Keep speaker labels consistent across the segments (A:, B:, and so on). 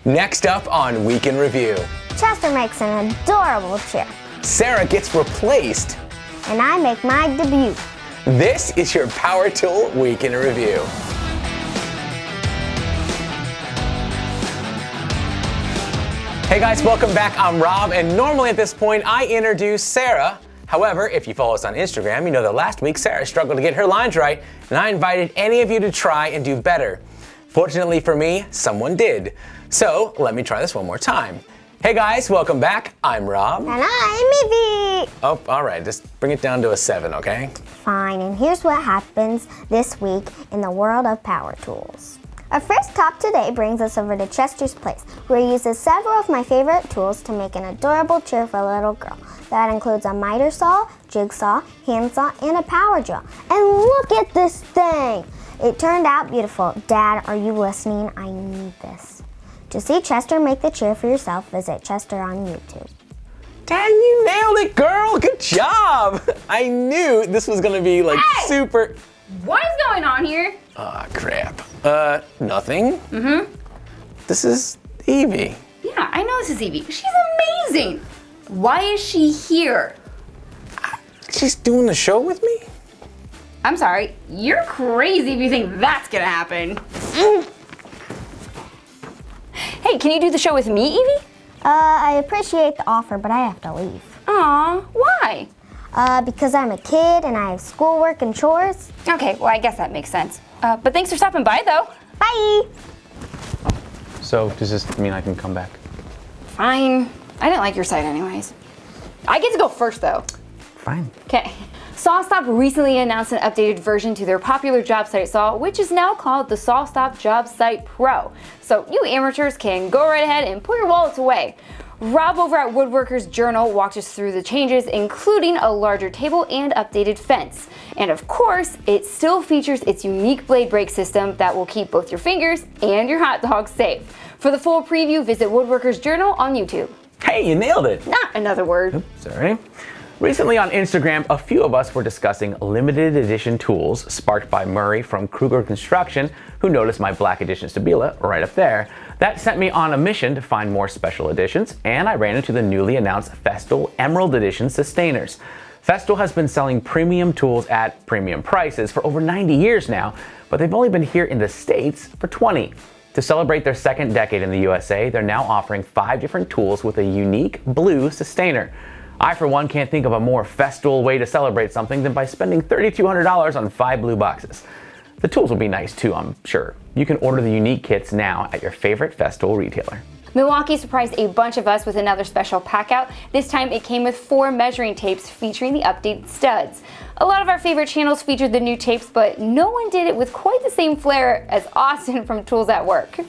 A: Next up on Week in Review.
B: Chester makes an adorable chair.
A: Sarah gets replaced.
B: And I make my debut.
A: This is your Power Tool Week in Review. Hey guys, welcome back. I'm Rob, and normally at this point I introduce Sarah. However, if you follow us on Instagram, you know that last week Sarah struggled to get her lines right, and I invited any of you to try and do better. Fortunately for me, someone did. So let me try this one more time. Hey guys, welcome back. I'm Rob.
B: And I'm Evie.
A: Oh, all right, just bring it down to a 7, okay?
B: Fine, and here's what happens this week in the world of power tools. Our first top today brings us over to Chester's place, where he uses several of my favorite tools to make an adorable chair for a little girl. That includes a miter saw, jigsaw, handsaw, and a power drill. And look at this thing! It turned out beautiful. Dad, are you listening? I need this. To see Chester make the chair for yourself, visit Chester on YouTube.
A: Dad, you nailed it, girl! Good job! I knew this was gonna be like super...
C: What is going on here?
A: Ah, crap. Nothing. This is Evie.
C: Yeah, I know this is Evie. She's amazing. Why is she here?
A: She's doing the show with me?
C: I'm sorry, you're crazy if you think that's gonna happen. Hey, can you do the show with me, Evie?
B: I appreciate the offer, but I have to leave.
C: Aw, why?
B: Because I'm a kid and I have schoolwork and chores.
C: Okay, well, I guess that makes sense. But thanks for stopping by, though.
B: Bye!
A: So, does this mean I can come back?
C: Fine. I didn't like your site anyways. I get to go first, though.
A: Fine.
C: Okay. Sawstop recently announced an updated version to their popular job site saw, which is now called the Sawstop Job Site Pro. So you amateurs can go right ahead and put your wallets away. Rob over at Woodworker's Journal walked us through the changes, including a larger table and updated fence. And of course, it still features its unique blade brake system that will keep both your fingers and your hot dogs safe. For the full preview, visit Woodworker's Journal on YouTube.
A: Hey, you nailed it!
C: Not another word.
A: Oops, sorry. Recently on Instagram, a few of us were discussing limited edition tools, sparked by Murray from Kruger Construction, who noticed my black edition Stabila right up there. That sent me on a mission to find more special editions, and I ran into the newly announced Festool Emerald Edition Sustainers. Festool has been selling premium tools at premium prices for over 90 years now, but they've only been here in the States for 20. To celebrate their second decade in the USA, they're now offering 5 different tools with a unique blue sustainer. I, for one, can't think of a more Festool way to celebrate something than by spending $3,200 on 5 blue boxes. The tools will be nice too, I'm sure. You can order the unique kits now at your favorite Festool retailer.
C: Milwaukee surprised a bunch of us with another special pack out. This time it came with 4 measuring tapes featuring the updated studs. A lot of our favorite channels featured the new tapes, but no one did it with quite the same flair as Austin from Tools at Work.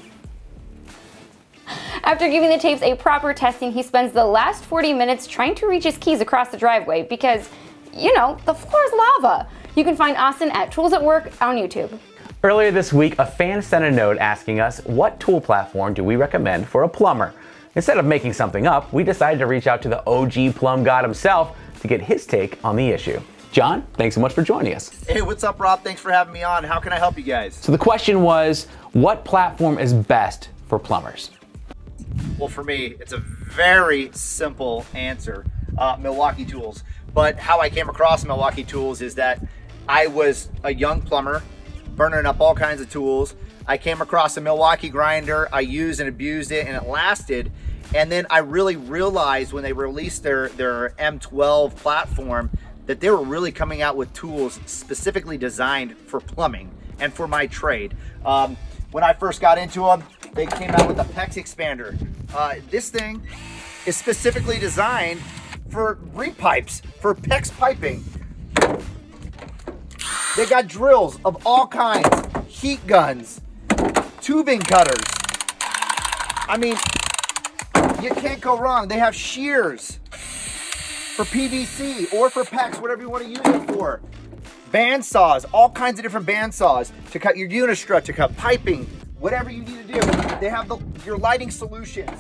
C: After giving the tapes a proper testing, he spends the last 40 minutes trying to reach his keys across the driveway because, you know, the floor is lava. You can find Austin at Tools at Work on YouTube.
A: Earlier this week, a fan sent a note asking us what tool platform do we recommend for a plumber. Instead of making something up, we decided to reach out to the OG plumb god himself to get his take on the issue. John, thanks so much for joining us.
D: Hey, what's up, Rob? Thanks for having me on. How can I help you guys?
A: So the question was, what platform is best for plumbers?
D: Well, for me, it's a very simple answer, Milwaukee Tools. But how I came across Milwaukee Tools is that I was a young plumber, burning up all kinds of tools. I came across a Milwaukee grinder, I used and abused it, and it lasted. And then I really realized when they released their M12 platform that they were really coming out with tools specifically designed for plumbing and for my trade. When I first got into them, they came out with a PEX expander. This thing is specifically designed for repipes, for PEX piping. They got drills of all kinds, heat guns, tubing cutters. I mean, you can't go wrong. They have shears for PVC or for PEX, whatever you want to use it for. Band saws, all kinds of different band saws to cut your unistrut, to cut piping, whatever you need to do. They have your lighting solutions.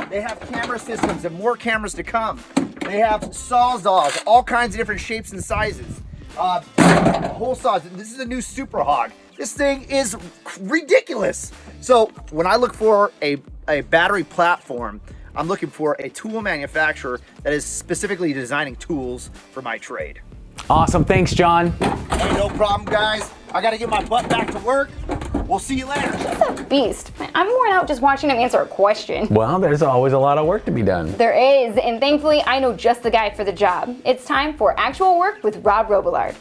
D: They have camera systems and more cameras to come. They have sawzalls, all kinds of different shapes and sizes. Hole saws. This is a new Super Hog. This thing is ridiculous. So when I look for a a battery platform, I'm looking for a tool manufacturer that is specifically designing tools for my trade.
A: Awesome, thanks, John.
D: Hey, no problem, guys. I gotta get my butt back to work. We'll see you later.
C: He's a beast. I'm worn out just watching him answer a question.
A: Well, there's always a lot of work to be done.
C: There is, and thankfully I know just the guy for the job. It's time for actual work with Rob Robillard.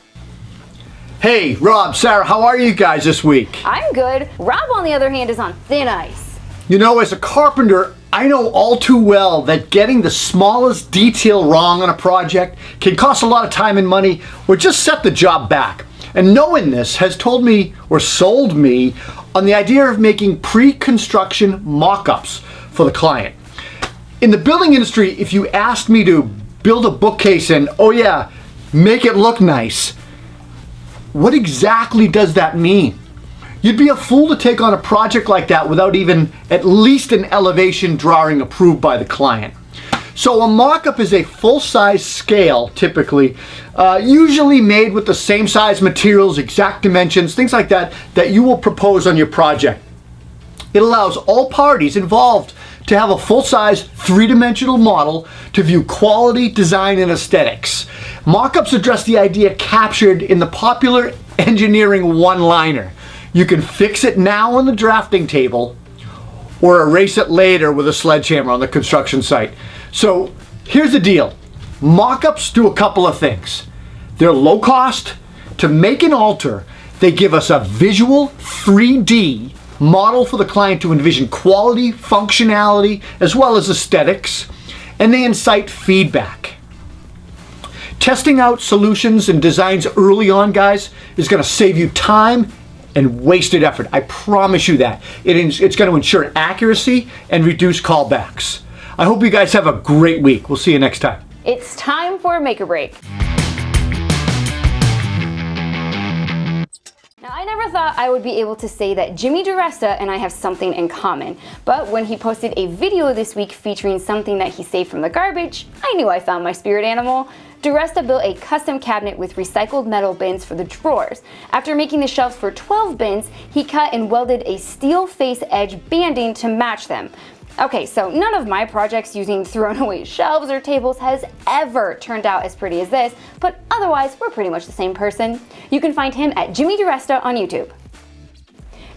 E: Hey, Rob, Sarah, how are you guys this week?
C: I'm good. Rob, on the other hand, is on thin ice.
E: You know, as a carpenter, I know all too well that getting the smallest detail wrong on a project can cost a lot of time and money or just set the job back. And knowing this has told me or sold me on the idea of making pre-construction mock-ups for the client. In the building industry, if you asked me to build a bookcase and, oh yeah, make it look nice, what exactly does that mean? You'd be a fool to take on a project like that without even at least an elevation drawing approved by the client. So a mock-up is a full-size scale, typically, usually made with the same size materials, exact dimensions, things like that, that you will propose on your project. It allows all parties involved to have a full-size, three-dimensional model to view quality, design, and aesthetics. Mock-ups address the idea captured in the popular engineering one-liner. You can fix it now on the drafting table or erase it later with a sledgehammer on the construction site. So here's the deal. Mock-ups do a couple of things. They're low cost. To make and alter, they give us a visual 3D model for the client to envision quality, functionality, as well as aesthetics, and they incite feedback. Testing out solutions and designs early on, guys, is going to save you time and wasted effort. I promise you that. It's going to ensure accuracy and reduce callbacks. I hope you guys have a great week. We'll see you next time.
C: It's time for a make or break. Now, I never thought I would be able to say that Jimmy DiResta and I have something in common, but when he posted a video this week featuring something that he saved from the garbage, I knew I found my spirit animal. DiResta built a custom cabinet with recycled metal bins for the drawers. After making the shelves for 12 bins, he cut and welded a steel face edge banding to match them. Okay, so none of my projects using thrown away shelves or tables has ever turned out as pretty as this, but otherwise we're pretty much the same person. You can find him at Jimmy DiResta on YouTube.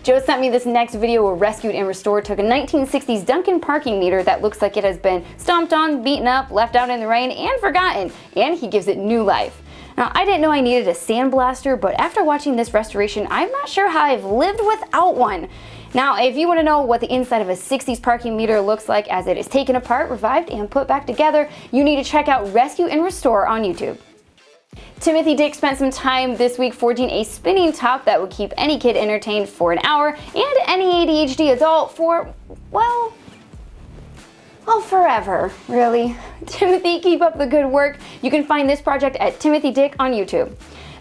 C: Joe sent me this next video where Rescued and Restored took a 1960s Duncan parking meter that looks like it has been stomped on, beaten up, left out in the rain, and forgotten, and he gives it new life. Now, I didn't know I needed a sandblaster, but after watching this restoration, I'm not sure how I've lived without one. Now, if you want to know what the inside of a 60s parking meter looks like as it is taken apart, revived, and put back together, you need to check out Rescue and Restore on YouTube. Timothy Dick spent some time this week forging a spinning top that would keep any kid entertained for an hour and any ADHD adult for, well, forever, really. Timothy, keep up the good work. You can find this project at Timothy Dick on YouTube.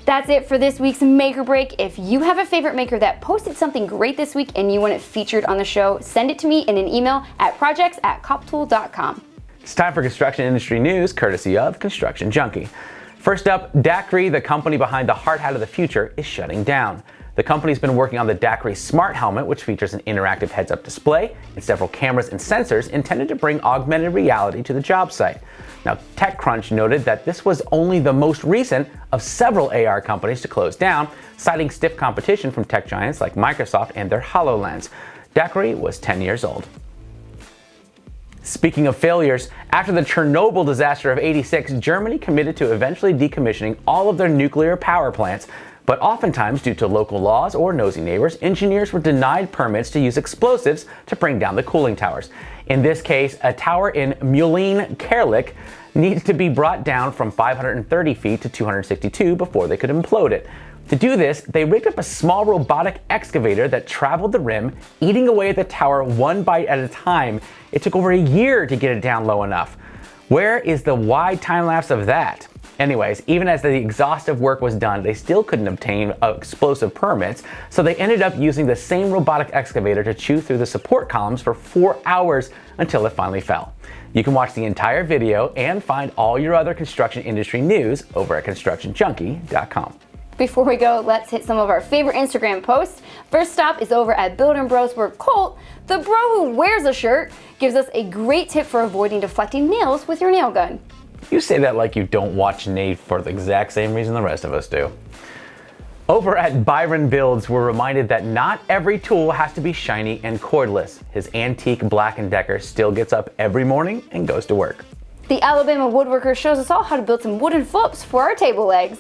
C: That's it for this week's Make or Break. If you have a favorite maker that posted something great this week and you want it featured on the show, send it to me in an email at projects@coptool.com.
A: It's time for construction industry news, courtesy of Construction Junkie. First up, Dacry, the company behind the hard hat of the future, is shutting down. The company's been working on the Dacry Smart Helmet, which features an interactive heads-up display and several cameras and sensors intended to bring augmented reality to the job site. Now, TechCrunch noted that this was only the most recent of several AR companies to close down, citing stiff competition from tech giants like Microsoft and their HoloLens. Dacry was 10 years old. Speaking of failures, after the Chernobyl disaster of '86, Germany committed to eventually decommissioning all of their nuclear power plants. But oftentimes, due to local laws or nosy neighbors, engineers were denied permits to use explosives to bring down the cooling towers. In this case, a tower in Mühlen-Kerlich needed to be brought down from 530 feet to 262 before they could implode it. To do this, they rigged up a small robotic excavator that traveled the rim, eating away at the tower one bite at a time. It took over a year to get it down low enough. Where is the wide time lapse of that? Anyways, even as the exhaustive work was done, they still couldn't obtain explosive permits, so they ended up using the same robotic excavator to chew through the support columns for 4 hours until it finally fell. You can watch the entire video and find all your other construction industry news over at constructionjunkie.com.
C: Before we go, let's hit some of our favorite Instagram posts. First stop is over at Build and Bros, where Colt, the bro who wears a shirt, gives us a great tip for avoiding deflecting nails with your nail gun.
A: You say that like you don't watch Nate for the exact same reason the rest of us do. Over at Byron Builds, we're reminded that not every tool has to be shiny and cordless. His antique Black & Decker still gets up every morning and goes to work.
C: The Alabama woodworker shows us all how to build some wooden flips for our table legs.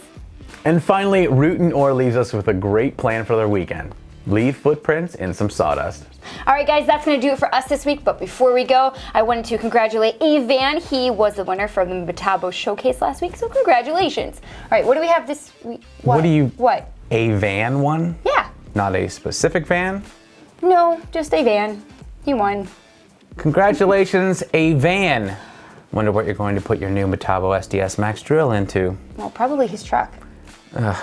A: And finally, Root and Orr leaves us with a great plan for their weekend. Leave footprints in some sawdust.
C: All right, guys, that's going to do it for us this week. But before we go, I wanted to congratulate Avan. He was the winner from the Metabo Showcase last week, so congratulations. All right, what do we have this week?
A: What?
C: What?
A: A van one?
C: Yeah.
A: Not a specific van?
C: No, just Avan. He won.
A: Congratulations, a van. Wonder what you're going to put your new Metabo SDS Max drill into.
C: Well, probably his truck. All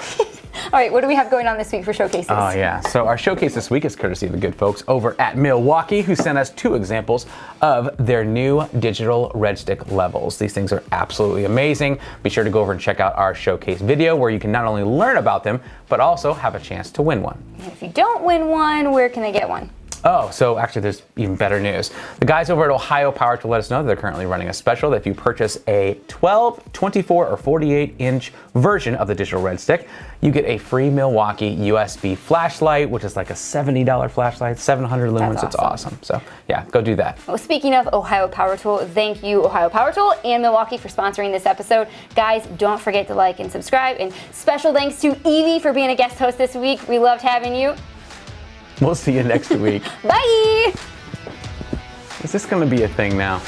C: right, what do we have going on this week for showcases?
A: Oh yeah, so our showcase this week is courtesy of the good folks over at Milwaukee, who sent us 2 examples of their new digital red stick levels. These things are absolutely amazing. Be sure to go over and check out our showcase video where you can not only learn about them, but also have a chance to win one.
C: And if you don't win one, where can they get one?
A: Oh, so actually there's even better news. The guys over at Ohio Power Tool let us know that they're currently running a special that if you purchase a 12, 24, or 48-inch version of the digital red stick, you get a free Milwaukee USB flashlight, which is like a $70 flashlight, 700 lumens.
C: That's
A: It's awesome. So yeah, go do that.
C: Well, speaking of Ohio Power Tool, thank you Ohio Power Tool and Milwaukee for sponsoring this episode. Guys, don't forget to like and subscribe. And special thanks to Evie for being a guest host this week. We loved having you.
A: We'll see you next week.
C: Bye!
A: Is this going to be a thing now?